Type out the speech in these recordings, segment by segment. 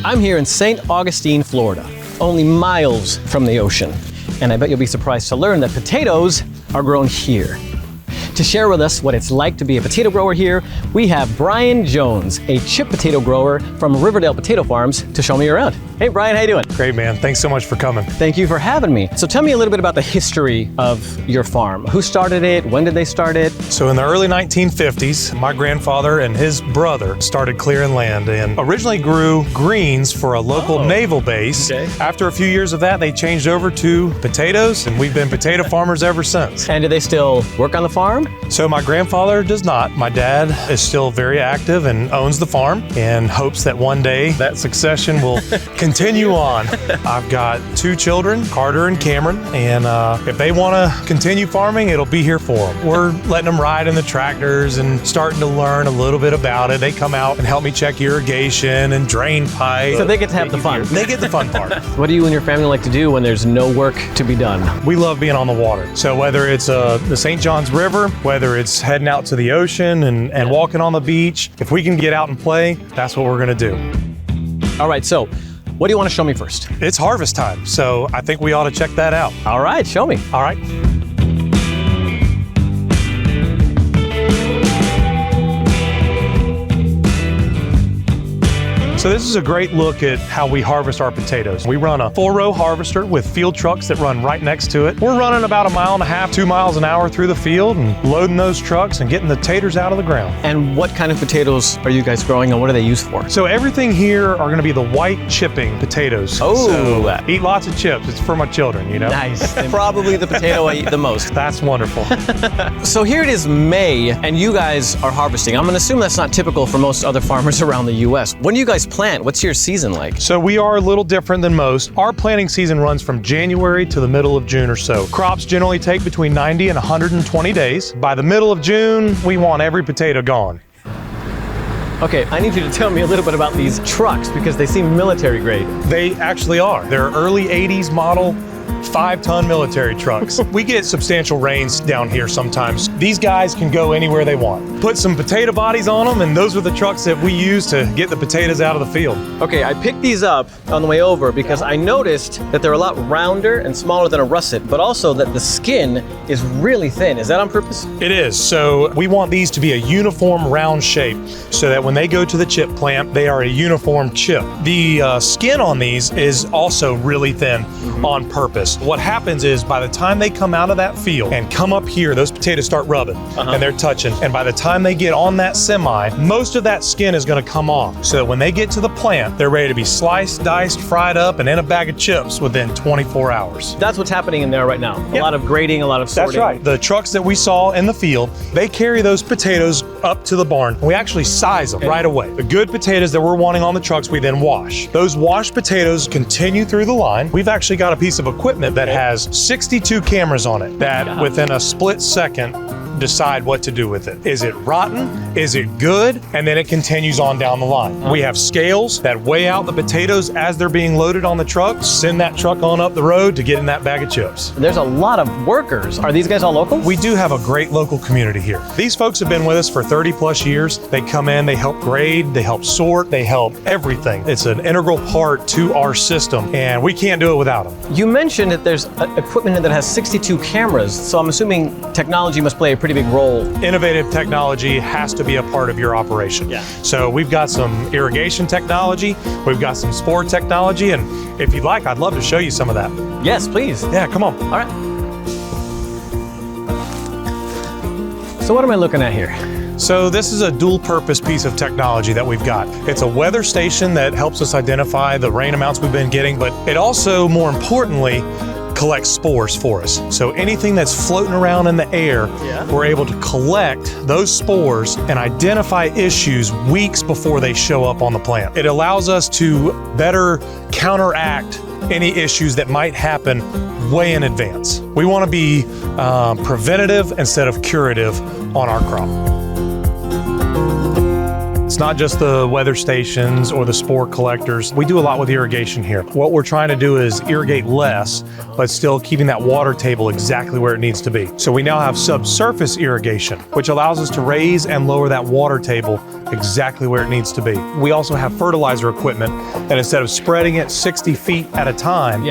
I'm here in Saint Augustine, Florida, only miles from the ocean. And I bet you'll be surprised to learn that potatoes are grown here. To share with us what it's like to be a potato grower here, we have Bryan Jones, a chip potato grower from Riverdale Potato Farms, to show me around. Hey Bryan, how you doing? Great, man. Thanks so much for coming. Thank you for having me. So tell me a little bit about the history of your farm. Who started it? When did they start it? So in the early 1950s, my grandfather and his brother started clearing land and originally grew greens for a local naval base. Okay. After a few years of that, they changed over to potatoes, and we've been potato farmers ever since. And do they still work on the farm? So my grandfather does not. My dad is still very active and owns the farm and hopes that one day that succession will continue on. I've got two children, Carter and Cameron, and if they want to continue farming, it'll be here for them. We're letting them ride in the tractors and starting to learn a little bit about it. They come out and help me check irrigation and drain pipe. So they get to have the fun. They get the fun part. What do you and your family like to do when there's no work to be done? We love being on the water. So whether it's the St. John's River, whether it's heading out to the ocean and walking on the beach, if we can get out and play, that's what we're gonna do. All right, so what do you want to show me first? It's harvest time, so I think we ought to check that out. All right, show me. All right. So this is a great look at how we harvest our potatoes. We run a 4-row harvester with field trucks that run right next to it. We're running about 1.5 miles, 2 miles an hour through the field and loading those trucks and getting the taters out of the ground. And what kind of potatoes are you guys growing and what are they used for? So everything here are gonna be the white chipping potatoes. Oh. So eat lots of chips. It's for my children, you know? Nice. Probably the potato I eat the most. That's wonderful. So here it is May and you guys are harvesting. I'm gonna assume that's not typical for most other farmers around the US. When do you guys plant? What's your season like? So we are a little different than most. Our planting season runs from January to the middle of June or so. Crops generally take between 90 and 120 days. By the middle of June, we want every potato gone. Okay, I need you to tell me a little bit about these trucks because they seem military grade. They actually are. They're early 80s model 5-ton military trucks. We get substantial rains down here sometimes. These guys can go anywhere they want. Put some potato bodies on them, and those are the trucks that we use to get the potatoes out of the field. Okay, I picked these up on the way over because I noticed that they're a lot rounder and smaller than a russet, but also that the skin is really thin. Is that on purpose? It is. So we want these to be a uniform round shape so that when they go to the chip plant, they are a uniform chip. The skin on these is also really thin on purpose. What happens is by the time they come out of that field and come up here, those potatoes start rubbing and they're touching. And by the time they get on that semi, most of that skin is gonna come off. So that when they get to the plant, they're ready to be sliced, diced, fried up, and in a bag of chips within 24 hours. That's what's happening in there right now. A lot of grading, a lot of sorting. That's right. The trucks that we saw in the field, they carry those potatoes up to the barn. We actually size them right away. The good potatoes that we're wanting on the trucks, we then wash. Those washed potatoes continue through the line. We've actually got a piece of equipment that has 62 cameras on it that within a split second decide what to do with it. Is it rotten? Is it good? And then it continues on down the line. We have scales that weigh out the potatoes as they're being loaded on the truck, send that truck on up the road to get in that bag of chips. There's a lot of workers. Are these guys all local? We do have a great local community here. These folks have been with us for 30 plus years. They come in, they help grade, they help sort, they help everything. It's an integral part to our system and we can't do it without them. You mentioned that there's equipment that has 62 cameras, so I'm assuming technology must play a pretty big role. Innovative technology has to be a part of your operation. Yeah. So we've got some irrigation technology, we've got some spore technology, and if you'd like, I'd love to show you some of that. Yes, please. Yeah, come on. All right. So what am I looking at here? So this is a dual purpose piece of technology that we've got. It's a weather station that helps us identify the rain amounts we've been getting, but it also, more importantly, collects spores for us. So anything that's floating around in the air, we're able to collect those spores and identify issues weeks before they show up on the plant. It allows us to better counteract any issues that might happen way in advance. We want to be preventative instead of curative on our crop. It's not just the weather stations or the spore collectors. We do a lot with irrigation here. What we're trying to do is irrigate less, but still keeping that water table exactly where it needs to be. So we now have subsurface irrigation, which allows us to raise and lower that water table exactly where it needs to be. We also have fertilizer equipment, and instead of spreading it 60 feet at a time,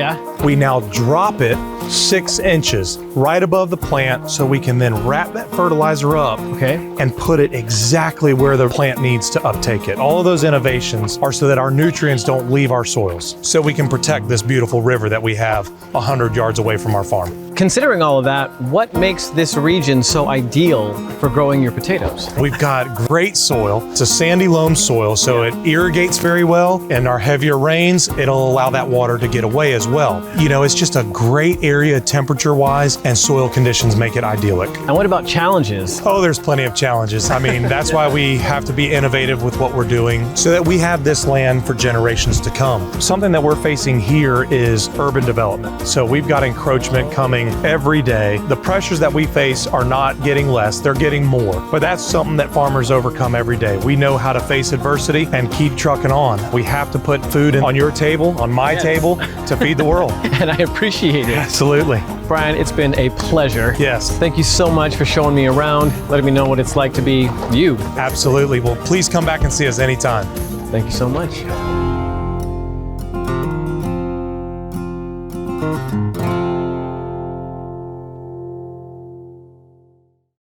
we now drop it 6 inches right above the plant so we can then wrap that fertilizer up and put it exactly where the plant needs to uptake it. All of those innovations are so that our nutrients don't leave our soils, so we can protect this beautiful river that we have 100 yards away from our farm. Considering all of that, what makes this region so ideal for growing your potatoes? We've got great soil. It's a sandy loam soil, so it irrigates very well. And our heavier rains, it'll allow that water to get away as well. You know, it's just a great area temperature-wise, and soil conditions make it idyllic. And what about challenges? Oh, there's plenty of challenges. I mean, that's why we have to be innovative with what we're doing so that we have this land for generations to come. Something that we're facing here is urban development. So we've got encroachment coming every day. The pressures that we face are not getting less, they're getting more. But that's something that farmers overcome every day. We know how to face adversity and keep trucking on. We have to put food on your table, on my table, to feed the world. And I appreciate it. Absolutely. Bryan, it's been a pleasure. Yes. Thank you so much for showing me around, letting me know what it's like to be you. Absolutely. Well, please come back and see us anytime. Thank you so much.